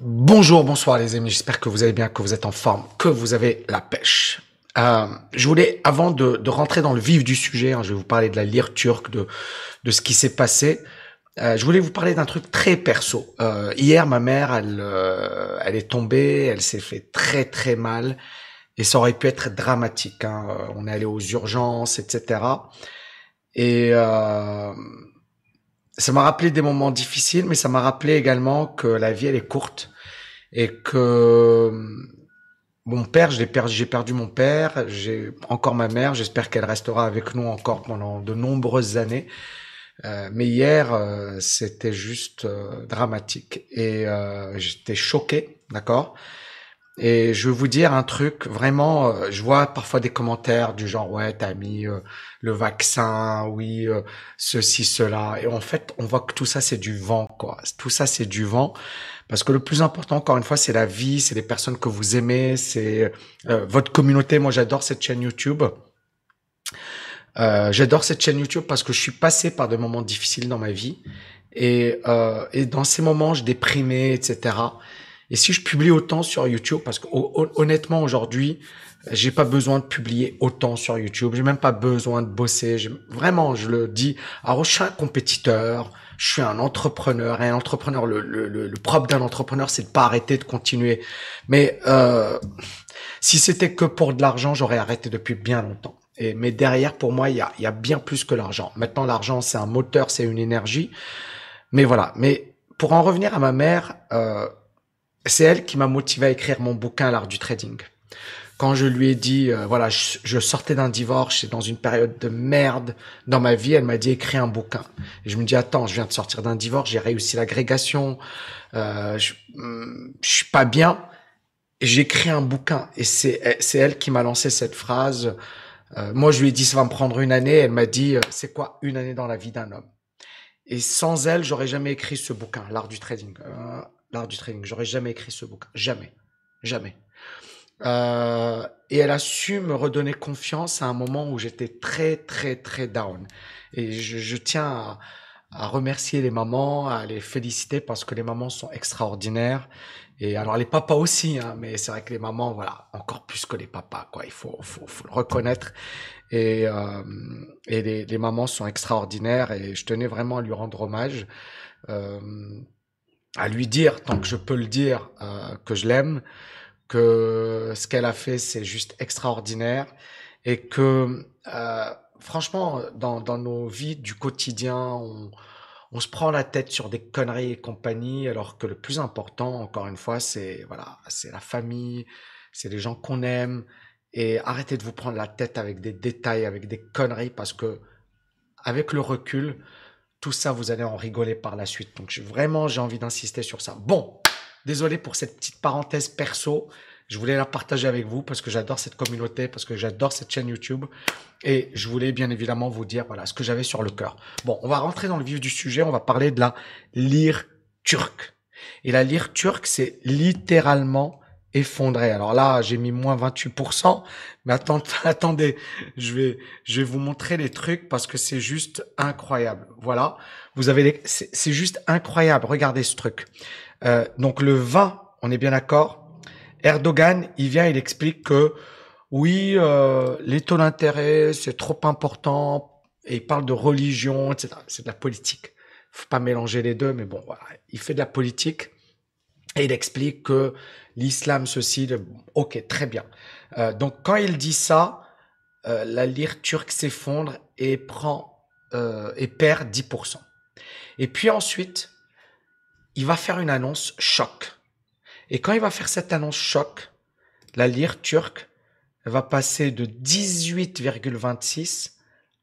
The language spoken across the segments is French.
Bonjour, bonsoir les amis, j'espère que vous allez bien, que vous êtes en forme, que vous avez la pêche. Je voulais, avant de rentrer dans le vif du sujet, je vais vous parler de la lyre turque, de ce qui s'est passé. Je voulais vous parler d'un truc très perso. Hier, ma mère, elle est tombée, elle s'est fait très très mal, et ça aurait pu être dramatique. On est allé aux urgences, etc. Et ça m'a rappelé des moments difficiles, mais ça m'a rappelé également que la vie, elle est courte et que mon père, j'ai perdu mon père, j'ai encore ma mère, j'espère qu'elle restera avec nous encore pendant de nombreuses années. Mais hier, c'était juste dramatique et j'étais choqué, d'accord? Et je veux vous dire un truc, vraiment, je vois parfois des commentaires du genre, ouais, t'as mis le vaccin, oui, ceci, cela. Et en fait, on voit que tout ça, c'est du vent, quoi. Tout ça, c'est du vent. Parce que le plus important, encore une fois, c'est la vie, c'est les personnes que vous aimez, c'est votre communauté. Moi, j'adore cette chaîne YouTube. J'adore cette chaîne YouTube parce que je suis passé par des moments difficiles dans ma vie. Et dans ces moments, je déprimais, etc. Et si je publie autant sur YouTube, parce que honnêtement, aujourd'hui, j'ai pas besoin de publier autant sur YouTube. J'ai même pas besoin de bosser. Vraiment, je le dis. Alors, je suis un compétiteur. Je suis un entrepreneur. Et un entrepreneur, le propre d'un entrepreneur, c'est de pas arrêter de continuer. Mais si c'était que pour de l'argent, j'aurais arrêté depuis bien longtemps. Mais derrière, pour moi, il y a bien plus que l'argent. Maintenant, l'argent, c'est un moteur, c'est une énergie. Mais voilà. Mais pour en revenir à ma mère, c'est elle qui m'a motivé à écrire mon bouquin, L'art du trading. Quand je lui ai dit, voilà, je sortais d'un divorce et dans une période de merde dans ma vie, elle m'a dit, écris un bouquin. Et je me dis, attends, je viens de sortir d'un divorce, j'ai réussi l'agrégation, je suis pas bien. Et j'ai écrit un bouquin. Et c'est elle qui m'a lancé cette phrase. Moi, je lui ai dit, ça va me prendre une année. Elle m'a dit, c'est quoi une année dans la vie d'un homme? Et sans elle, j'aurais jamais écrit ce bouquin, L'art du trading. L'art du trading, j'aurais jamais écrit ce bouquin. Jamais. Jamais. Et elle a su me redonner confiance à un moment où j'étais très, très, très down. Et je tiens à remercier les mamans, à les féliciter parce que les mamans sont extraordinaires. Et alors les papas aussi, mais c'est vrai que les mamans, voilà, encore plus que les papas, quoi. Il faut le reconnaître. Et, euh, et les mamans sont extraordinaires et je tenais vraiment à lui rendre hommage, euh, à lui dire, tant que je peux le dire, que je l'aime, que ce qu'elle a fait, c'est juste extraordinaire et que, franchement, dans nos vies du quotidien, on se prend la tête sur des conneries et compagnie, alors que le plus important, encore une fois, c'est voilà, c'est la famille, c'est les gens qu'on aime. Et arrêtez de vous prendre la tête avec des détails, avec des conneries, parce que avec le recul, tout ça, vous allez en rigoler par la suite. Donc vraiment, j'ai envie d'insister sur ça. Bon, désolé pour cette petite parenthèse perso. Je voulais la partager avec vous parce que j'adore cette communauté, parce que j'adore cette chaîne YouTube. Et je voulais bien évidemment vous dire voilà ce que j'avais sur le cœur. Bon, on va rentrer dans le vif du sujet. On va parler de la lyre turque. Et la lyre turque, c'est littéralement effondré. Alors là, j'ai mis moins 28%. Mais attendez, je vais vous montrer les trucs parce que c'est juste incroyable. Voilà. C'est juste incroyable. Regardez ce truc. Donc le 20, on est bien d'accord. Erdogan, il vient, il explique que oui, les taux d'intérêt, c'est trop important. Et il parle de religion, etc. C'est de la politique. Faut pas mélanger les deux, mais bon, voilà. Il fait de la politique et il explique que l'islam, ceci, ok, très bien. Donc quand il dit ça, la lire turque s'effondre et et perd 10%. Et puis ensuite, il va faire une annonce choc. Et quand il va faire cette annonce choc, la lire turque va passer de 18,26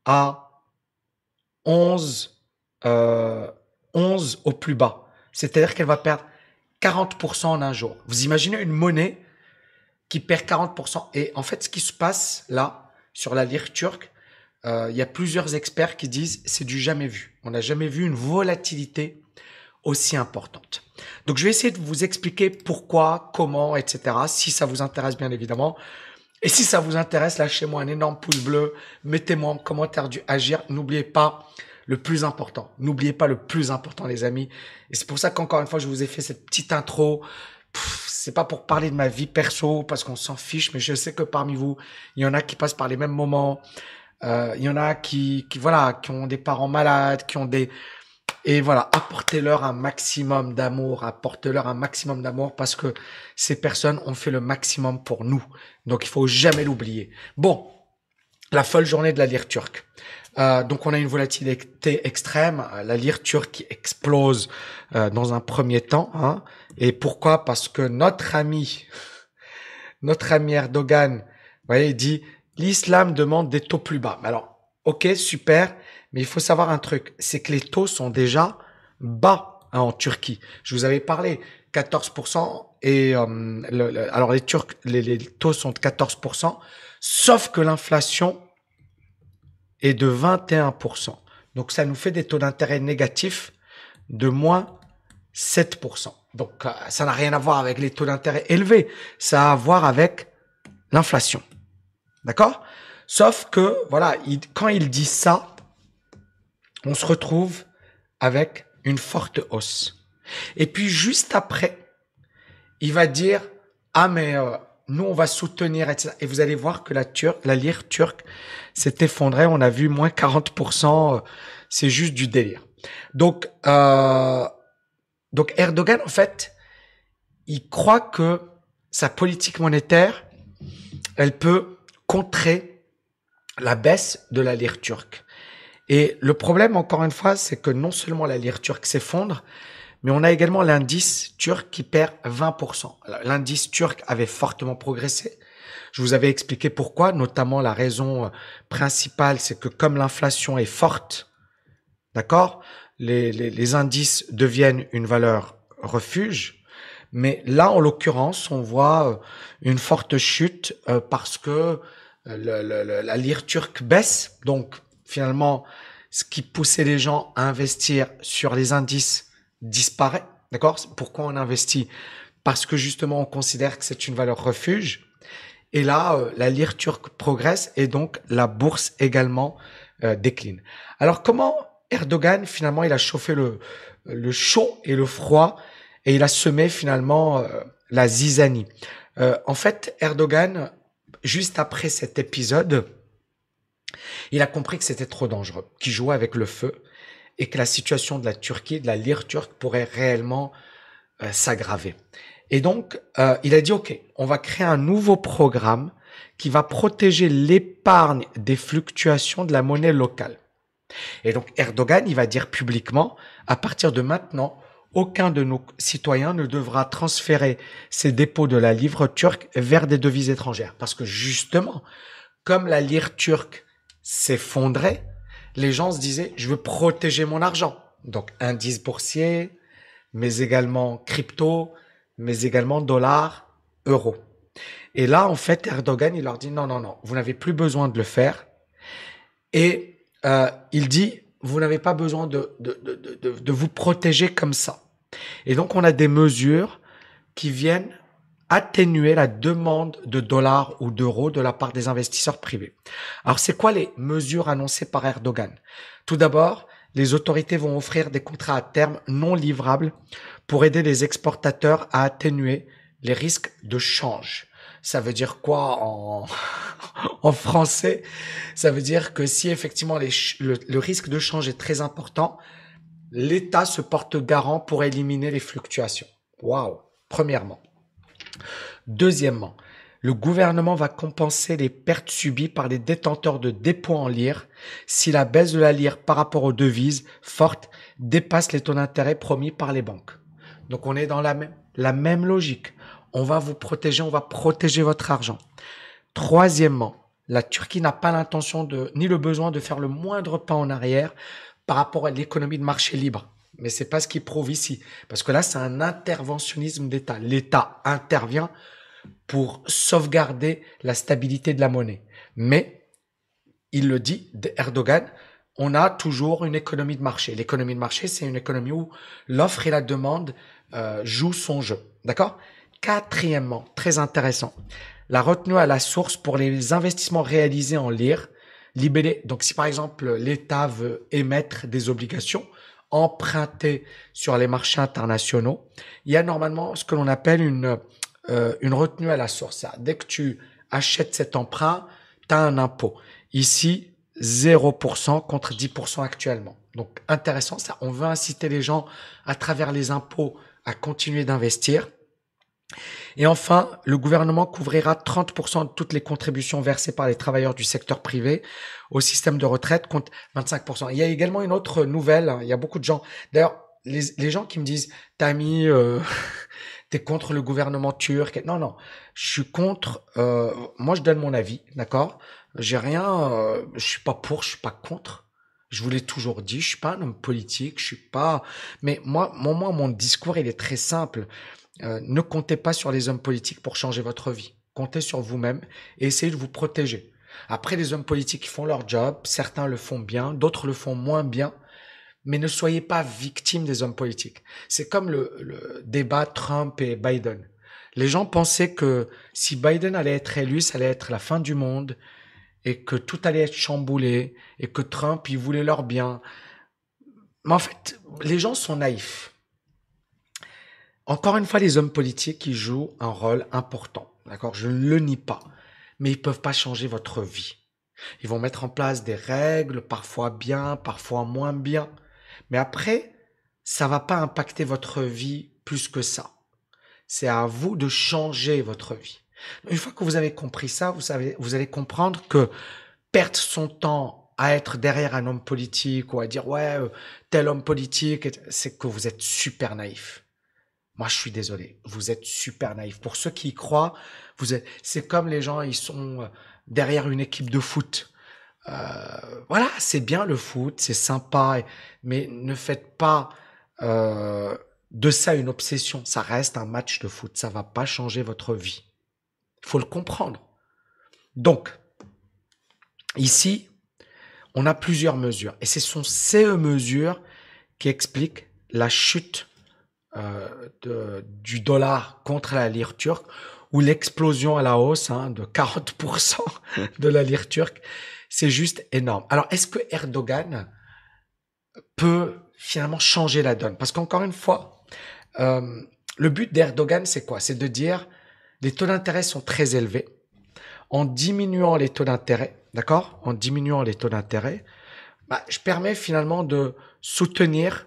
à 11, 11 au plus bas. C'est-à-dire qu'elle va perdre 40% en un jour. Vous imaginez une monnaie qui perd 40%. Et en fait, ce qui se passe là, sur la lire turque, il y a plusieurs experts qui disent c'est du jamais vu. On n'a jamais vu une volatilité aussi importante. Donc, je vais essayer de vous expliquer pourquoi, comment, etc. Si ça vous intéresse, bien évidemment. Et si ça vous intéresse, lâchez-moi un énorme pouce bleu. Mettez-moi en commentaire du agir. N'oubliez pas le plus important. N'oubliez pas le plus important, les amis. Et c'est pour ça qu'encore une fois, je vous ai fait cette petite intro. C'est pas pour parler de ma vie perso, parce qu'on s'en fiche, mais je sais que parmi vous, il y en a qui passent par les mêmes moments. Il y en a voilà, qui ont des parents malades, qui ont des... Et voilà, apportez-leur un maximum d'amour, apportez-leur un maximum d'amour parce que ces personnes ont fait le maximum pour nous. Donc, il faut jamais l'oublier. Bon, la folle journée de la lire turque. Donc, on a une volatilité extrême, la lire turque qui explose dans un premier temps. Hein. Et pourquoi? Parce que notre ami Erdogan, vous voyez, il dit l'islam demande des taux plus bas. Alors, ok, super. Mais il faut savoir un truc, c'est que les taux sont déjà bas hein, en Turquie. Je vous avais parlé, 14% et alors les Turcs, les taux sont de 14%, sauf que l'inflation est de 21%. Donc ça nous fait des taux d'intérêt négatifs de moins 7%. Donc ça n'a rien à voir avec les taux d'intérêt élevés, ça a à voir avec l'inflation. D'accord? Sauf que, voilà, quand il dit ça, on se retrouve avec une forte hausse. Et puis juste après, il va dire « Ah mais nous on va soutenir, etc. » Et vous allez voir que la lire turque s'est effondrée, on a vu moins 40%, c'est juste du délire. Donc Erdogan, en fait, il croit que sa politique monétaire, elle peut contrer la baisse de la lire turque. Et le problème, encore une fois, c'est que non seulement la lire turque s'effondre, mais on a également l'indice turc qui perd 20%. L'indice turc avait fortement progressé. Je vous avais expliqué pourquoi, notamment la raison principale, c'est que comme l'inflation est forte, d'accord, les indices deviennent une valeur refuge. Mais là, en l'occurrence, on voit une forte chute parce que la lire turque baisse. Donc, finalement, ce qui poussait les gens à investir sur les indices disparaît. D'accord? Pourquoi on investit? Parce que justement, on considère que c'est une valeur refuge. Et là, la lire turque progresse et donc la bourse également décline. Alors, comment Erdogan, finalement, il a chauffé le chaud et le froid et il a semé finalement la zizanie. En fait, Erdogan, juste après cet épisode, il a compris que c'était trop dangereux, qu'il jouait avec le feu et que la situation de la Turquie, de la lire turque, pourrait réellement s'aggraver. Et donc, il a dit, OK, on va créer un nouveau programme qui va protéger l'épargne des fluctuations de la monnaie locale. Et donc, Erdogan, il va dire publiquement, à partir de maintenant, aucun de nos citoyens ne devra transférer ses dépôts de la livre turque vers des devises étrangères. Parce que justement, comme la lire turque s'effondrait, les gens se disaient, je veux protéger mon argent. Donc, indice boursier, mais également crypto, mais également dollars, euros. Et là, en fait, Erdogan, il leur dit, non, non, non, vous n'avez plus besoin de le faire. Et il dit, vous n'avez pas besoin de vous protéger comme ça. Et donc, on a des mesures qui viennent atténuer la demande de dollars ou d'euros de la part des investisseurs privés. Alors, c'est quoi les mesures annoncées par Erdogan? Tout d'abord, les autorités vont offrir des contrats à terme non livrables pour aider les exportateurs à atténuer les risques de change. Ça veut dire quoi en français? Ça veut dire que si effectivement le risque de change est très important, l'État se porte garant pour éliminer les fluctuations. Waouh! Premièrement. Deuxièmement, le gouvernement va compenser les pertes subies par les détenteurs de dépôts en lire si la baisse de la lire par rapport aux devises fortes dépasse les taux d'intérêt promis par les banques. Donc on est dans la même logique. On va vous protéger, on va protéger votre argent. Troisièmement, la Turquie n'a pas l'intention ni le besoin de faire le moindre pas en arrière par rapport à l'économie de marché libre. Mais c'est pas ce qu'il prouve ici. Parce que là, c'est un interventionnisme d'État. L'État intervient pour sauvegarder la stabilité de la monnaie. Mais, il le dit, Erdogan, on a toujours une économie de marché. L'économie de marché, c'est une économie où l'offre et la demande jouent son jeu. D'accord? Quatrièmement, très intéressant, la retenue à la source pour les investissements réalisés en lire Libellé. Donc, si par exemple l'État veut émettre des obligations, emprunter sur les marchés internationaux, il y a normalement ce que l'on appelle une retenue à la source. Dès que tu achètes cet emprunt, tu as un impôt. Ici, 0% contre 10% actuellement. Donc, intéressant ça. On veut inciter les gens à travers les impôts à continuer d'investir. Et enfin, le gouvernement couvrira 30% de toutes les contributions versées par les travailleurs du secteur privé au système de retraite contre 25%. Il y a également une autre nouvelle, hein, il y a beaucoup de gens, d'ailleurs, les gens qui me disent, t'as mis, t'es contre le gouvernement turc. Non, non, je suis contre, moi je donne mon avis, d'accord? J'ai rien, je suis pas pour, je suis pas contre. Je vous l'ai toujours dit, je suis pas un homme politique, je suis pas, mais moi, mon discours, il est très simple. Ne comptez pas sur les hommes politiques pour changer votre vie. Comptez sur vous-même et essayez de vous protéger. Après, les hommes politiques font leur job, certains le font bien, d'autres le font moins bien, mais ne soyez pas victime des hommes politiques. C'est comme le débat Trump et Biden. Les gens pensaient que si Biden allait être élu, ça allait être la fin du monde et que tout allait être chamboulé et que Trump, il voulait leur bien. Mais en fait, les gens sont naïfs. Encore une fois, les hommes politiques, ils jouent un rôle important. D'accord? Je ne le nie pas. Mais ils peuvent pas changer votre vie. Ils vont mettre en place des règles, parfois bien, parfois moins bien. Mais après, ça va pas impacter votre vie plus que ça. C'est à vous de changer votre vie. Une fois que vous avez compris ça, vous allez comprendre que perdre son temps à être derrière un homme politique ou à dire ouais, tel homme politique, c'est que vous êtes super naïf. Moi, je suis désolé. Vous êtes super naïf. Pour ceux qui y croient, c'est comme les gens, ils sont derrière une équipe de foot. Voilà, c'est bien le foot, c'est sympa, mais ne faites pas de ça une obsession. Ça reste un match de foot. Ça va pas changer votre vie. Il faut le comprendre. Donc, ici, on a plusieurs mesures. Et ce sont ces mesures qui expliquent la chute du dollar contre la lire turque ou l'explosion à la hausse de 40% de la lire turque. C'est juste énorme. Alors, est-ce que Erdogan peut finalement changer la donne? Parce qu'encore une fois, le but d'Erdogan, c'est quoi? C'est de dire les taux d'intérêt sont très élevés. En diminuant les taux d'intérêt, d'accord? En diminuant les taux d'intérêt, je permets finalement de soutenir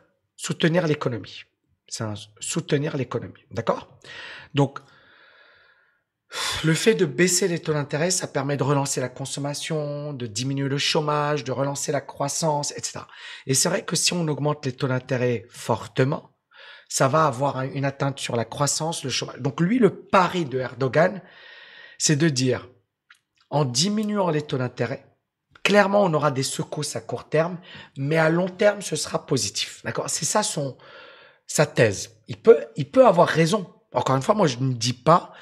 l'économie. C'est soutenir l'économie, d'accord? Donc, le fait de baisser les taux d'intérêt, ça permet de relancer la consommation, de diminuer le chômage, de relancer la croissance, etc. Et c'est vrai que si on augmente les taux d'intérêt fortement, ça va avoir une atteinte sur la croissance, le chômage. Donc lui, le pari de Erdogan, c'est de dire, en diminuant les taux d'intérêt, clairement, on aura des secousses à court terme, mais à long terme, ce sera positif. D'accord? C'est ça sa thèse. Il peut avoir raison. Encore une fois, moi, je ne dis pas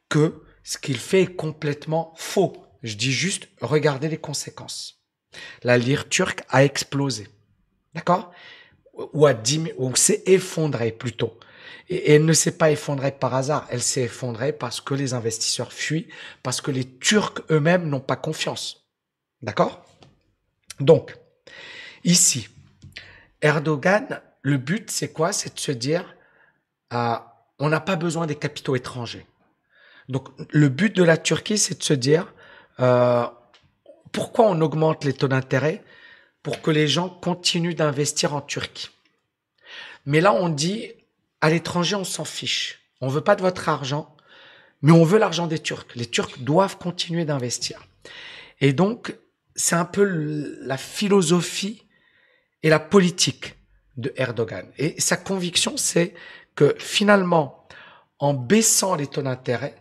que ce qu'il fait est complètement faux. Je dis juste, regardez les conséquences. La lire turque a explosé. D'accord? Ou s'est effondrée plutôt. Et elle ne s'est pas effondrée par hasard. Elle s'est effondrée parce que les investisseurs fuient, parce que les Turcs eux-mêmes n'ont pas confiance. D'accord? Donc, ici, Erdogan, le but, c'est quoi? C'est de se dire, on n'a pas besoin des capitaux étrangers. Donc, le but de la Turquie, c'est de se dire, pourquoi on augmente les taux d'intérêt? Pour que les gens continuent d'investir en Turquie. Mais là, on dit, à l'étranger, on s'en fiche. On veut pas de votre argent, mais on veut l'argent des Turcs. Les Turcs doivent continuer d'investir. Et donc, c'est un peu la philosophie et la politique de Erdogan. Et sa conviction, c'est que finalement, en baissant les taux d'intérêt,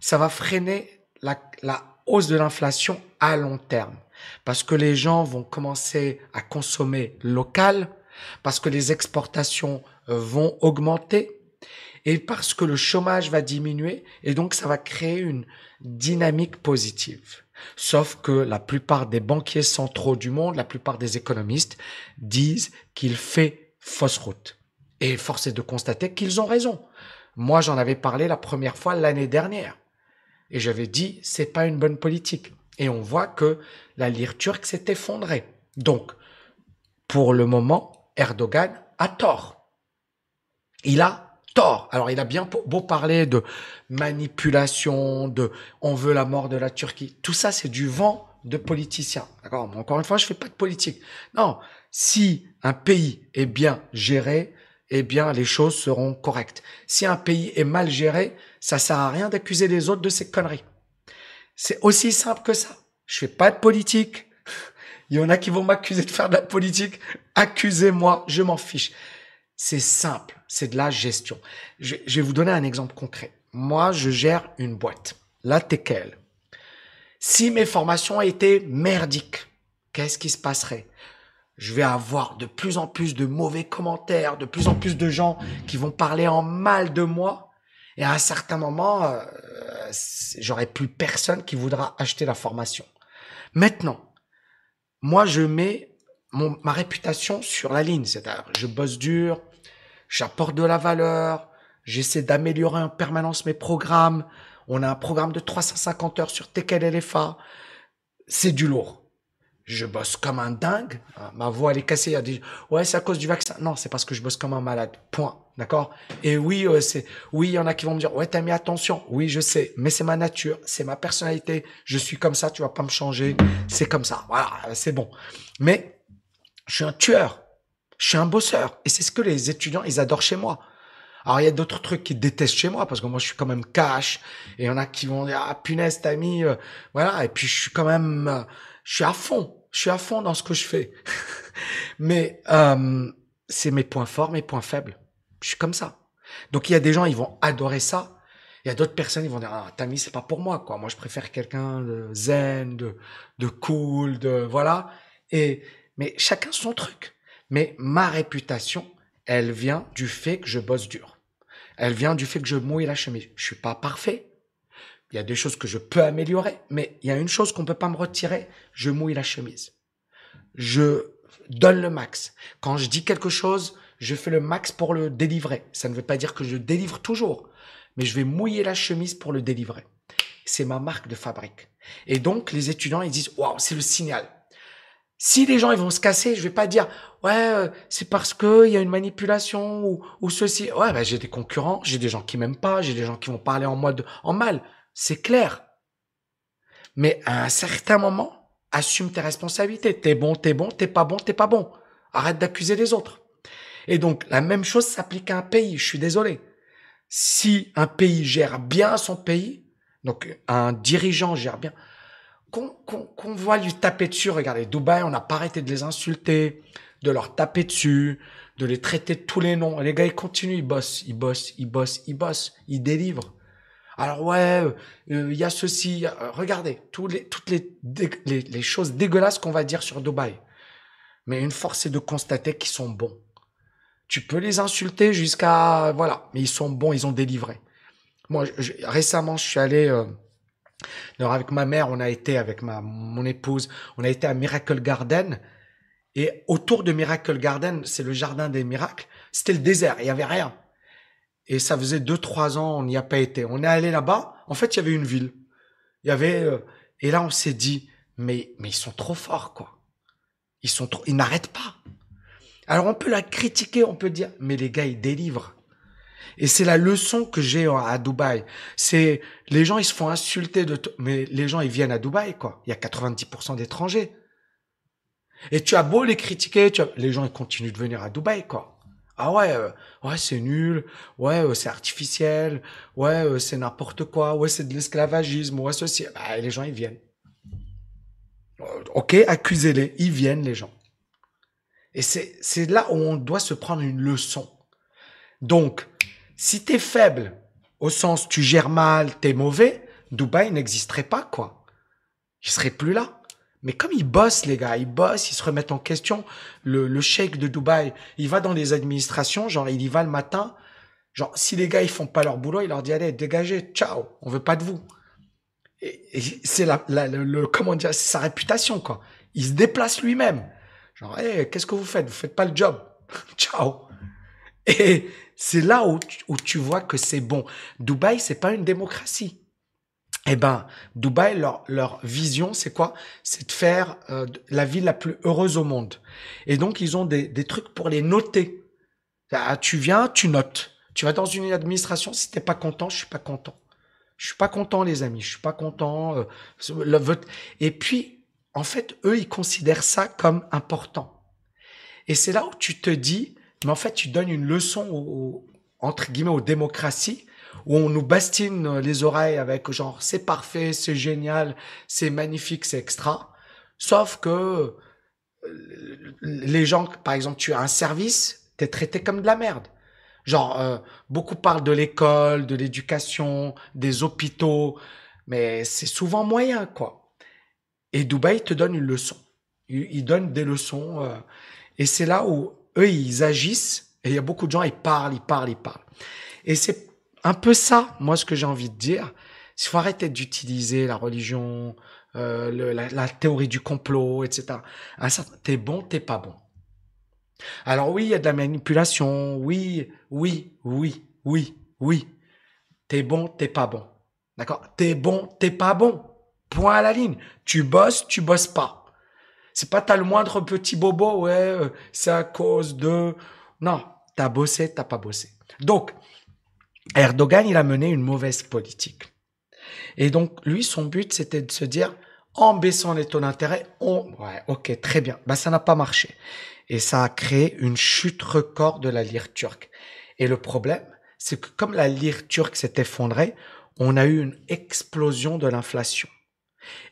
ça va freiner la hausse de l'inflation à long terme. Parce que les gens vont commencer à consommer local, parce que les exportations vont augmenter et parce que le chômage va diminuer et donc ça va créer une dynamique positive. Sauf que la plupart des banquiers centraux du monde, la plupart des économistes disent qu'il fait fausse route. Et force est de constater qu'ils ont raison. Moi, j'en avais parlé la première fois l'année dernière. Et j'avais dit, c'est pas une bonne politique. Et on voit que la lire turque s'est effondrée. Donc, pour le moment, Erdogan a tort. Il a tort. Alors, il a bien beau parler de manipulation, de on veut la mort de la Turquie. Tout ça, c'est du vent de politiciens. D'accord? Encore une fois, je fais pas de politique. Non. Si un pays est bien géré, eh bien, les choses seront correctes. Si un pays est mal géré, ça sert à rien d'accuser les autres de ces conneries. C'est aussi simple que ça. Je fais pas de politique. Il y en a qui vont m'accuser de faire de la politique. Accusez-moi, je m'en fiche. C'est simple, c'est de la gestion. Je vais vous donner un exemple concret. Moi, je gère une boîte, la TKL. Si mes formations étaient merdiques, qu'est-ce qui se passerait? Je vais avoir de plus en plus de mauvais commentaires, de plus en plus de gens qui vont parler en mal de moi. Et à un certain moment, j'aurai plus personne qui voudra acheter la formation. Maintenant, moi, je mets ma réputation sur la ligne. C'est-à-dire, je bosse dur, j'apporte de la valeur, j'essaie d'améliorer en permanence mes programmes. On a un programme de 350 heures sur TKL LFA. C'est du lourd. Je bosse comme un dingue. Ma voix, elle est cassée. Il y a des, ouais, c'est à cause du vaccin. Non, c'est parce que je bosse comme un malade. Point. D'accord? Et oui, oui, il y en a qui vont me dire, ouais, t'as mis attention. Oui, je sais. Mais c'est ma nature. C'est ma personnalité. Je suis comme ça. Tu vas pas me changer. C'est comme ça. Voilà. C'est bon. Mais, je suis un tueur. Je suis un bosseur. Et c'est ce que les étudiants, ils adorent chez moi. Alors, il y a d'autres trucs qu'ils détestent chez moi parce que moi, je suis quand même cash. Et il y en a qui vont dire, ah, punaise, t'as mis, voilà. Et puis, je suis quand même, je suis à fond. Je suis à fond dans ce que je fais. Mais, c'est mes points forts, mes points faibles. Je suis comme ça. Donc, il y a des gens, ils vont adorer ça. Il y a d'autres personnes, ils vont dire, ah, Tammy, c'est pas pour moi, quoi. Moi, je préfère quelqu'un de zen, de cool, voilà. Mais chacun son truc. Mais ma réputation, elle vient du fait que je bosse dur. Elle vient du fait que je mouille la chemise. Je suis pas parfait. Il y a des choses que je peux améliorer, mais il y a une chose qu'on peut pas me retirer, je mouille la chemise. Je donne le max. Quand je dis quelque chose, je fais le max pour le délivrer. Ça ne veut pas dire que je délivre toujours, mais je vais mouiller la chemise pour le délivrer. C'est ma marque de fabrique. Et donc, les étudiants, ils disent, waouh, c'est le signal. Si les gens ils vont se casser, je vais pas dire ouais c'est parce que il y a une manipulation ou ceci. Ouais bah, j'ai des concurrents, j'ai des gens qui m'aiment pas, j'ai des gens qui vont parler en mal. C'est clair. Mais à un certain moment, assume tes responsabilités. T'es bon, t'es pas bon, t'es pas bon. Arrête d'accuser les autres. Et donc la même chose s'applique à un pays. Je suis désolé. Si un pays gère bien son pays, donc un dirigeant gère bien, qu'on voit lui taper dessus. Regardez, Dubaï, on n'a pas arrêté de les insulter, de leur taper dessus, de les traiter de tous les noms. Et les gars, ils continuent, ils délivrent. Alors ouais, il y a ceci, regardez, toutes les choses dégueulasses qu'on va dire sur Dubaï. Mais une force est de constater qu'ils sont bons. Tu peux les insulter jusqu'à, voilà, mais ils sont bons, ils ont délivré. Moi, récemment, je suis allé... alors avec ma mère, on a été avec mon épouse, on a été à Miracle Garden et autour de Miracle Garden, c'est le jardin des miracles, c'était le désert, il y avait rien. Et ça faisait 2, 3 ans, on n'y a pas été. On est allé là-bas, en fait, il y avait une ville. Il y avait et là on s'est dit mais ils sont trop forts quoi. Ils n'arrêtent pas. Alors on peut la critiquer, on peut dire mais les gars ils délivrent. Et c'est la leçon que j'ai à Dubaï. C'est, les gens, ils se font insulter mais les gens, ils viennent à Dubaï, quoi. Il y a 90% d'étrangers. Et tu as beau les critiquer, les gens, ils continuent de venir à Dubaï, quoi. Ah ouais, ouais, c'est nul. Ouais, c'est artificiel. Ouais, c'est n'importe quoi. Ouais, c'est de l'esclavagisme. Ouais, ceci. Bah, les gens, ils viennent. Ok, accusez-les. Ils viennent, les gens. Et c'est là où on doit se prendre une leçon. Donc, si t'es faible, au sens tu gères mal, t'es mauvais, Dubaï n'existerait pas, quoi. Il serait plus là. Mais comme ils bossent, les gars, ils bossent, ils se remettent en question. Le cheikh de Dubaï, il va dans les administrations, genre il y va le matin. Genre, si les gars ils font pas leur boulot, il leur dit allez, dégagez, ciao, on veut pas de vous. Et c'est comment dire, c'est sa réputation, quoi. Il se déplace lui-même. Genre, hey, qu'est-ce que vous faites? Vous faites pas le job. Ciao. Et c'est là où tu vois que c'est bon. Dubaï, c'est pas une démocratie. Eh ben, Dubaï, leur vision, c'est quoi? C'est de faire la ville la plus heureuse au monde. Et donc, ils ont des trucs pour les noter. Ah, tu viens, tu notes. Tu vas dans une administration, si t'es pas content, je suis pas content. Je suis pas content, les amis. Je suis pas content. Le vote. Et puis, en fait, eux, ils considèrent ça comme important. Et c'est là où tu te dis, mais en fait, tu donnes une leçon entre guillemets aux démocraties, où on nous bastine les oreilles avec genre c'est parfait, c'est génial, c'est magnifique, c'est extra. Sauf que les gens, par exemple, tu as un service, t'es traité comme de la merde. Genre, beaucoup parlent de l'école, de l'éducation, des hôpitaux, mais c'est souvent moyen, quoi. Et Dubaï te donne une leçon. Ils donnent des leçons. Et c'est là où eux, ils agissent. Et il y a beaucoup de gens, ils parlent, ils parlent, ils parlent. Et c'est un peu ça, moi, ce que j'ai envie de dire. Il faut arrêter d'utiliser la religion, la théorie du complot, etc. T'es bon, t'es pas bon. Alors oui, il y a de la manipulation. Oui, oui, oui, oui, oui. T'es bon, t'es pas bon. D'accord? T'es bon, t'es pas bon. Point à la ligne. Tu bosses pas. C'est pas t'as le moindre petit bobo, ouais, c'est à cause de... Non, t'as bossé, t'as pas bossé. Donc, Erdogan, il a mené une mauvaise politique. Et donc, lui, son but, c'était de se dire, en baissant les taux d'intérêt, Ouais, ok, très bien. Bah, ça n'a pas marché. Et ça a créé une chute record de la lire turque. Et le problème, c'est que comme la lire turque s'est effondrée, on a eu une explosion de l'inflation.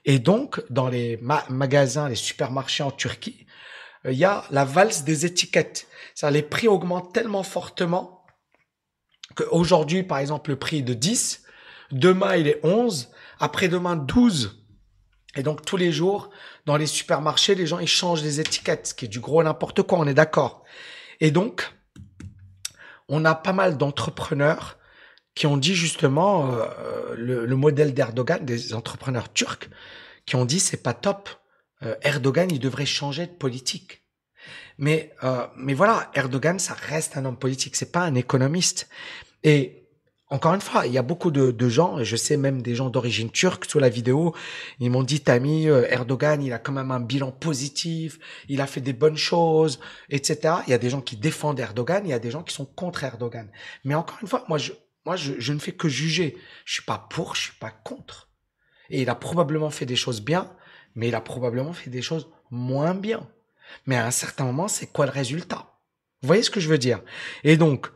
Et donc, dans les magasins, les supermarchés en Turquie, il y a la valse des étiquettes. C'est-à-dire, les prix augmentent tellement fortement qu'aujourd'hui, par exemple, le prix est de 10, demain, il est 11, après-demain, 12. Et donc, tous les jours, dans les supermarchés, les gens, ils changent les étiquettes, ce qui est du gros n'importe quoi, on est d'accord. Et donc, on a pas mal d'entrepreneurs qui ont dit justement le modèle d'Erdogan, des entrepreneurs turcs, qui ont dit c'est pas top. Erdogan, il devrait changer de politique. Mais voilà, Erdogan, ça reste un homme politique, c'est pas un économiste. Et encore une fois, il y a beaucoup de gens, et je sais même des gens d'origine turque sous la vidéo, ils m'ont dit, Tammy, Erdogan, il a quand même un bilan positif, il a fait des bonnes choses, etc. Il y a des gens qui défendent Erdogan, il y a des gens qui sont contre Erdogan. Mais encore une fois, je ne fais que juger. Je suis pas pour, je suis pas contre. Et il a probablement fait des choses bien, mais il a probablement fait des choses moins bien. Mais à un certain moment, c'est quoi le résultat? Vous voyez ce que je veux dire? Et donc,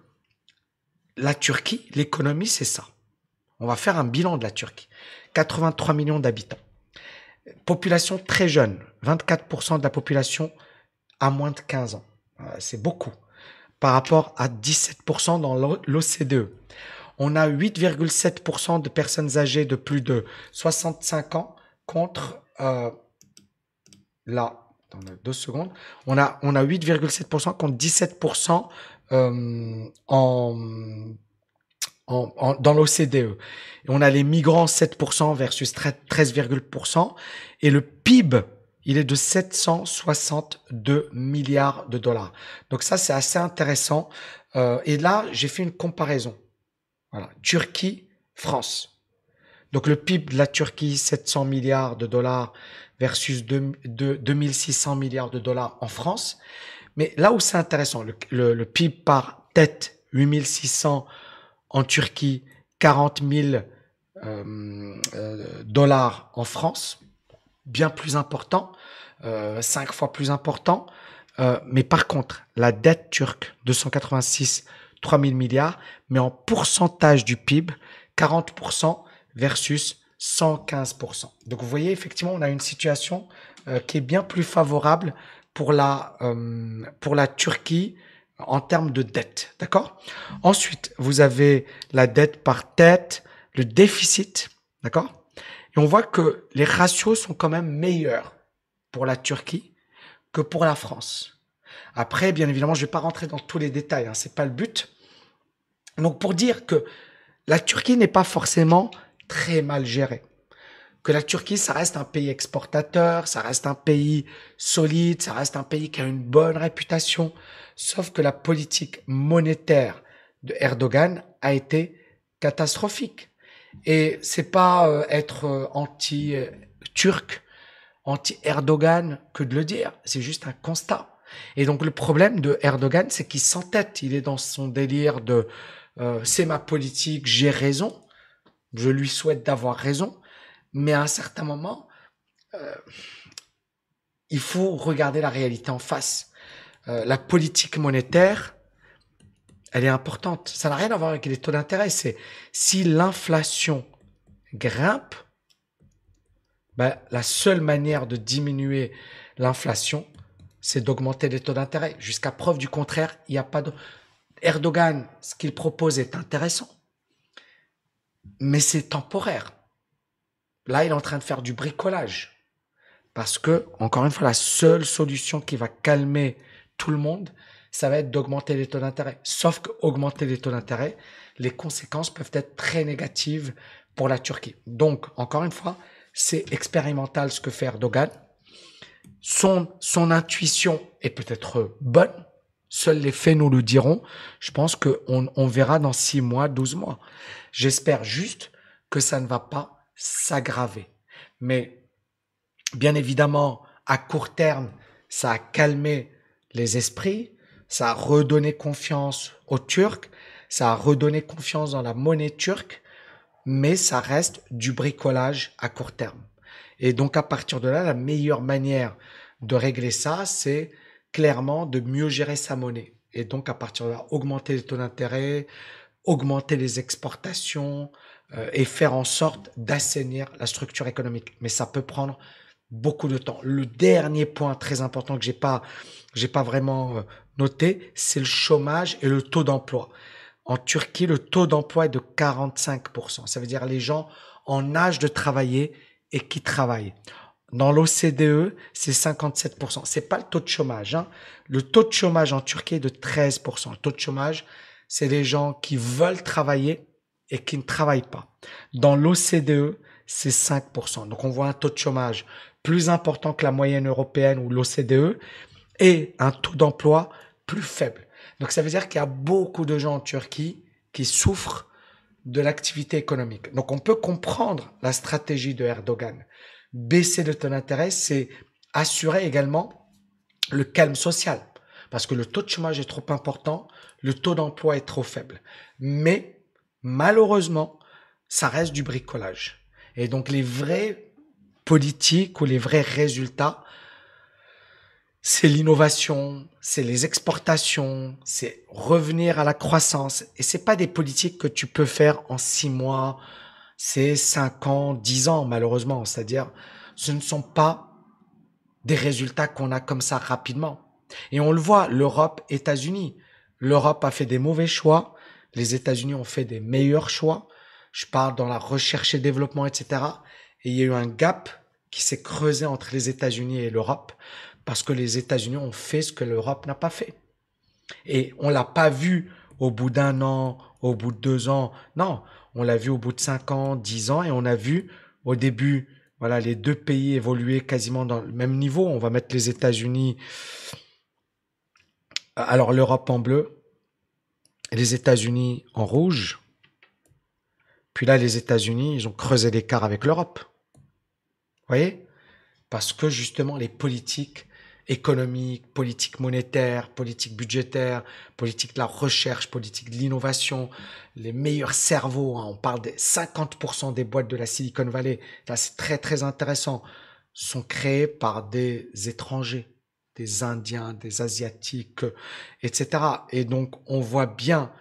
la Turquie, l'économie, c'est ça. On va faire un bilan de la Turquie. 83 millions d'habitants. Population très jeune. 24% de la population a moins de 15 ans. C'est beaucoup. Par rapport à 17% dans l'OCDE. On a 8,7% de personnes âgées de plus de 65 ans contre là, dans 2 secondes, on a 8,7% contre 17% dans l'OCDE. Et on a les migrants 7% versus 13,%. Et le PIB, il est de 762 milliards de dollars. Donc ça, c'est assez intéressant. Et là, j'ai fait une comparaison. Voilà. Turquie, France. Donc le PIB de la Turquie, 700 milliards de dollars versus 2600 milliards de dollars en France. Mais là où c'est intéressant, le PIB par tête, 8600 en Turquie, 40 000 dollars en France, bien plus important, 5 fois plus important. Mais par contre, la dette turque, 286, 3 000 milliards, mais en pourcentage du PIB, 40% versus 115%. Donc vous voyez, effectivement, on a une situation qui est bien plus favorable pour la Turquie en termes de dette. D'accord? Ensuite, vous avez la dette par tête, le déficit. D'accord? Et on voit que les ratios sont quand même meilleurs pour la Turquie que pour la France. Après, bien évidemment, je ne vais pas rentrer dans tous les détails, hein, c'est pas le but. Donc pour dire que la Turquie n'est pas forcément très mal gérée. Que la Turquie, ça reste un pays exportateur, ça reste un pays solide, ça reste un pays qui a une bonne réputation. Sauf que la politique monétaire de Erdogan a été catastrophique. Et c'est pas être anti-turc, anti-Erdogan que de le dire. C'est juste un constat. Et donc le problème de Erdogan, c'est qu'il s'entête. Il est dans son délire de c'est ma politique, j'ai raison. Je lui souhaite d'avoir raison. Mais à un certain moment, il faut regarder la réalité en face. La politique monétaire, elle est importante. Ça n'a rien à voir avec les taux d'intérêt. C'est si l'inflation grimpe, ben, la seule manière de diminuer l'inflation, c'est d'augmenter les taux d'intérêt. Jusqu'à preuve du contraire, il n'y a pas de... Erdogan, ce qu'il propose est intéressant, mais c'est temporaire. Là, il est en train de faire du bricolage. Parce que, encore une fois, la seule solution qui va calmer tout le monde, ça va être d'augmenter les taux d'intérêt. Sauf qu'augmenter les taux d'intérêt, les conséquences peuvent être très négatives pour la Turquie. Donc, encore une fois, c'est expérimental ce que fait Erdogan. Son intuition est peut-être bonne. Seuls les faits nous le diront. Je pense qu'on verra dans 6 mois, 12 mois. J'espère juste que ça ne va pas s'aggraver. Mais bien évidemment, à court terme, ça a calmé les esprits, ça a redonné confiance aux Turcs, ça a redonné confiance dans la monnaie turque, mais ça reste du bricolage à court terme. Et donc à partir de là, la meilleure manière de régler ça, c'est clairement de mieux gérer sa monnaie. Et donc à partir de là, augmenter les taux d'intérêt, augmenter les exportations et faire en sorte d'assainir la structure économique. Mais ça peut prendre beaucoup de temps. Le dernier point très important que j'ai pas vraiment noté, c'est le chômage et le taux d'emploi. En Turquie, le taux d'emploi est de 45%. Ça veut dire les gens en âge de travailler et qui travaillent. Dans l'OCDE, c'est 57%. C'est pas le taux de chômage, hein. Le taux de chômage en Turquie est de 13%. Le taux de chômage, c'est les gens qui veulent travailler et qui ne travaillent pas. Dans l'OCDE, c'est 5%. Donc on voit un taux de chômage plus important que la moyenne européenne ou l'OCDE et un taux d'emploi plus faible. Donc ça veut dire qu'il y a beaucoup de gens en Turquie qui souffrent de l'activité économique. Donc on peut comprendre la stratégie de Erdogan. Baisser le taux d'intérêt, c'est assurer également le calme social. Parce que le taux de chômage est trop important, le taux d'emploi est trop faible. Mais malheureusement, ça reste du bricolage. Et donc les vrais politiques ou les vrais résultats, c'est l'innovation, c'est les exportations, c'est revenir à la croissance. Et c'est pas des politiques que tu peux faire en 6 mois, c'est 5 ans, 10 ans, malheureusement. C'est-à-dire, ce ne sont pas des résultats qu'on a comme ça rapidement. Et on le voit, l'Europe, États-Unis. L'Europe a fait des mauvais choix, les États-Unis ont fait des meilleurs choix. Je parle dans la recherche et développement, etc. Et il y a eu un gap qui s'est creusé entre les États-Unis et l'Europe parce que les États-Unis ont fait ce que l'Europe n'a pas fait. Et on l'a pas vu au bout d'1 an, au bout de 2 ans. Non, on l'a vu au bout de 5 ans, 10 ans et on a vu au début, voilà, les deux pays évoluer quasiment dans le même niveau. On va mettre les États-Unis, alors l'Europe en bleu, les États-Unis en rouge. Puis là, les États-Unis, ils ont creusé l'écart avec l'Europe. Vous voyez? Parce que justement, les politiques économiques, politiques monétaires, politiques budgétaires, politique de la recherche, politique de l'innovation, les meilleurs cerveaux, hein, on parle des 50% des boîtes de la Silicon Valley, là c'est très très intéressant, sont créées par des étrangers, des Indiens, des Asiatiques, etc. Et donc on voit bien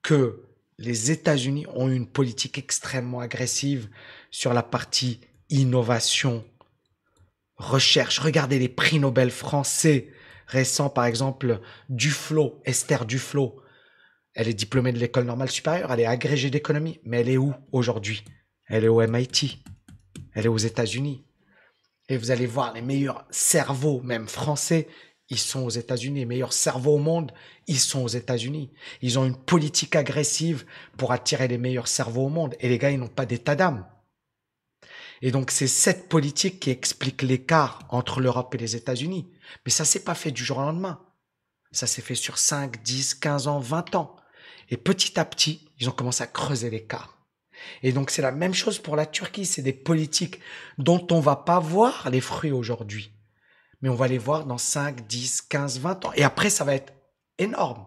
que les États-Unis ont une politique extrêmement agressive sur la partie innovation, recherche. Regardez les prix Nobel français récents, par exemple, Duflo, Esther Duflo. Elle est diplômée de l'école normale supérieure, elle est agrégée d'économie, mais elle est où aujourd'hui? Elle est au MIT, elle est aux États-Unis. Et vous allez voir les meilleurs cerveaux, même français, ils sont aux États-Unis. Les meilleurs cerveaux au monde, ils sont aux États-Unis. Ils ont une politique agressive pour attirer les meilleurs cerveaux au monde. Et les gars, ils n'ont pas d'état d'âme. Et donc, c'est cette politique qui explique l'écart entre l'Europe et les États-Unis. Mais ça s'est pas fait du jour au lendemain. Ça s'est fait sur 5, 10, 15 ans, 20 ans. Et petit à petit, ils ont commencé à creuser l'écart. Et donc, c'est la même chose pour la Turquie. C'est des politiques dont on va pas voir les fruits aujourd'hui. Mais on va les voir dans 5, 10, 15, 20 ans. Et après, ça va être énorme.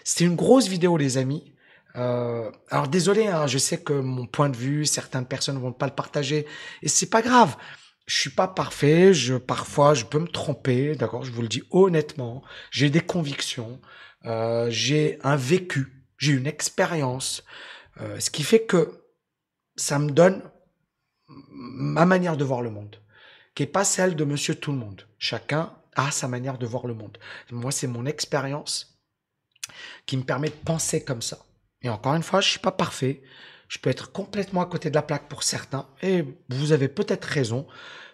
C'était une grosse vidéo, les amis. Alors désolé, hein, je sais que mon point de vue, certaines personnes vont pas le partager, et c'est pas grave. Je suis pas parfait, parfois je peux me tromper, d'accord, je vous le dis honnêtement. J'ai des convictions, j'ai un vécu, j'ai une expérience, ce qui fait que ça me donne ma manière de voir le monde, qui est pas celle de Monsieur Tout le Monde. Chacun a sa manière de voir le monde. Moi, c'est mon expérience qui me permet de penser comme ça. Et encore une fois, je suis pas parfait. Je peux être complètement à côté de la plaque pour certains, et vous avez peut-être raison,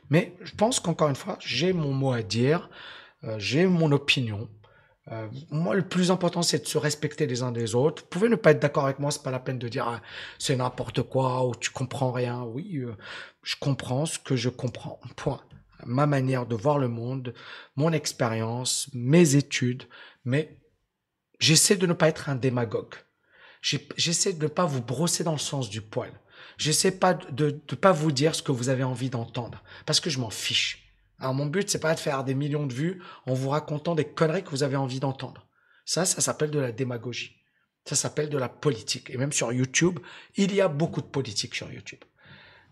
mais je pense qu'encore une fois, j'ai mon mot à dire, j'ai mon opinion. Moi, le plus important, c'est de se respecter les uns des autres. Vous pouvez ne pas être d'accord avec moi, c'est pas la peine de dire ah, c'est n'importe quoi ou tu comprends rien. Oui, je comprends ce que je comprends. Point. Ma manière de voir le monde, mon expérience, mes études, mais j'essaie de ne pas être un démagogue. J'essaie de ne pas vous brosser dans le sens du poil. J'essaie pas de pas vous dire ce que vous avez envie d'entendre, parce que je m'en fiche. Alors mon but, c'est pas de faire des millions de vues en vous racontant des conneries que vous avez envie d'entendre. Ça s'appelle de la démagogie. Ça s'appelle de la politique. Et même sur YouTube, il y a beaucoup de politique sur YouTube.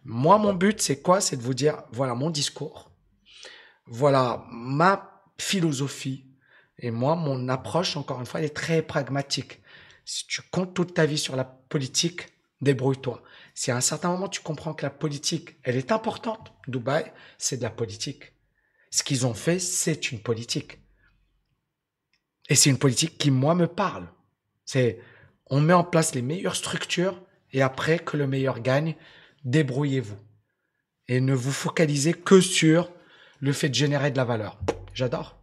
Moi, mon but, c'est quoi? C'est de vous dire, voilà mon discours, voilà ma philosophie. Et moi, mon approche, encore une fois, elle est très pragmatique. Si tu comptes toute ta vie sur la politique, débrouille-toi. Si à un certain moment tu comprends que la politique, elle est importante, Dubaï, c'est de la politique. Ce qu'ils ont fait, c'est une politique. Et c'est une politique qui, moi, me parle. C'est, on met en place les meilleures structures et après que le meilleur gagne, débrouillez-vous. Et ne vous focalisez que sur le fait de générer de la valeur. J'adore.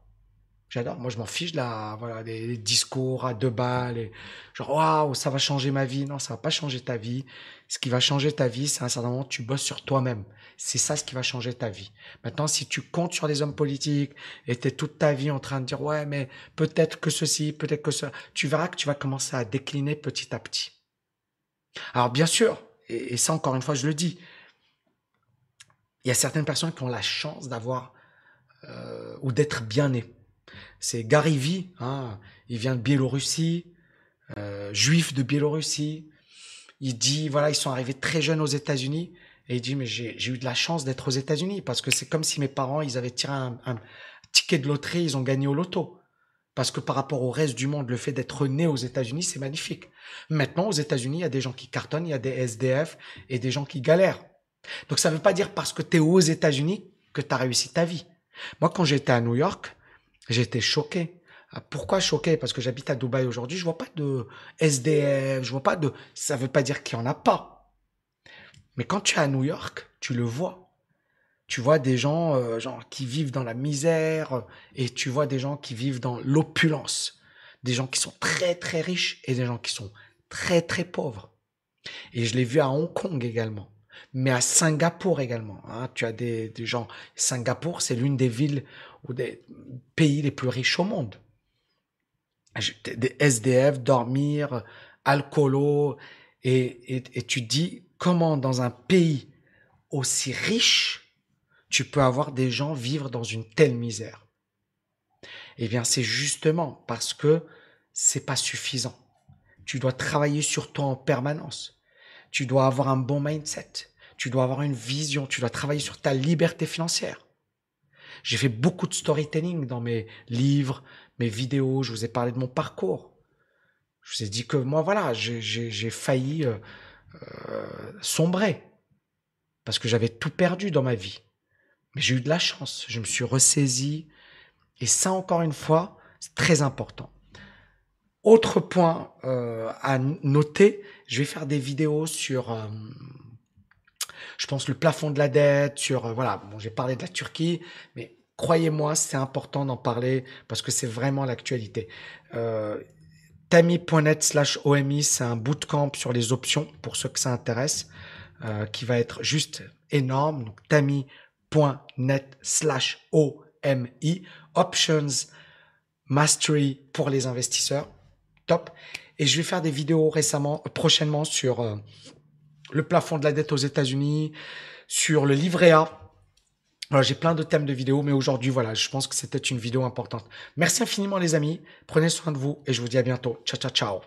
J'adore. Moi, je m'en fiche de voilà, des discours à 2 balles. Et genre, waouh, ça va changer ma vie. Non, ça va pas changer ta vie. Ce qui va changer ta vie, c'est à un certain moment, tu bosses sur toi-même. C'est ça ce qui va changer ta vie. Maintenant, si tu comptes sur les hommes politiques et t'es toute ta vie en train de dire, ouais, mais peut-être que ceci, peut-être que ça, tu verras que tu vas commencer à décliner petit à petit. Alors, bien sûr, et ça, encore une fois, je le dis, il y a certaines personnes qui ont la chance d'avoir ou d'être bien nées. C'est Gary Vee, hein, il vient de Biélorussie, juif de Biélorussie. Il dit, voilà, ils sont arrivés très jeunes aux États-Unis. Et il dit, mais j'ai eu de la chance d'être aux États-Unis parce que c'est comme si mes parents, ils avaient tiré un ticket de loterie, ils ont gagné au loto. Parce que par rapport au reste du monde, le fait d'être né aux États-Unis, c'est magnifique. Maintenant, aux États-Unis, il y a des gens qui cartonnent, il y a des SDF et des gens qui galèrent. Donc ça ne veut pas dire parce que tu es aux États-Unis que tu as réussi ta vie. Moi, quand j'étais à New York, j'étais choqué. Pourquoi choqué? Parce que j'habite à Dubaï aujourd'hui, je vois pas de SDF, je vois pas de... Ça veut pas dire qu'il y en a pas. Mais quand tu es à New York, tu le vois. Tu vois des gens genre, qui vivent dans la misère et tu vois des gens qui vivent dans l'opulence. Des gens qui sont très très riches et des gens qui sont très très pauvres. Et je l'ai vu à Hong Kong également. Mais à Singapour également. Hein. Tu as des gens. Singapour, c'est l'une des villes ou des pays les plus riches au monde. Des SDF, dormir, alcoolo. Et tu dis comment dans un pays aussi riche, tu peux avoir des gens vivre dans une telle misère. Eh bien, c'est justement parce que c'est pas suffisant. Tu dois travailler sur toi en permanence. Tu dois avoir un bon mindset. Tu dois avoir une vision. Tu dois travailler sur ta liberté financière. J'ai fait beaucoup de storytelling dans mes livres, mes vidéos. Je vous ai parlé de mon parcours. Je vous ai dit que moi, voilà, j'ai failli sombrer parce que j'avais tout perdu dans ma vie. Mais j'ai eu de la chance. Je me suis ressaisi. Et ça, encore une fois, c'est très important. Autre point à noter, je vais faire des vidéos sur, je pense, le plafond de la dette, sur, voilà, bon, j'ai parlé de la Turquie, mais croyez-moi, c'est important d'en parler parce que c'est vraiment l'actualité. Tami.net/OMI, c'est un bootcamp sur les options pour ceux que ça intéresse, qui va être juste énorme. Donc, tami.net/OMI, Options Mastery pour les investisseurs. Top. Et je vais faire des vidéos prochainement sur le plafond de la dette aux États-Unis, sur le livret A. Voilà, j'ai plein de thèmes de vidéos, mais aujourd'hui, voilà, je pense que c'était une vidéo importante. Merci infiniment, les amis. Prenez soin de vous et je vous dis à bientôt. Ciao, ciao, ciao.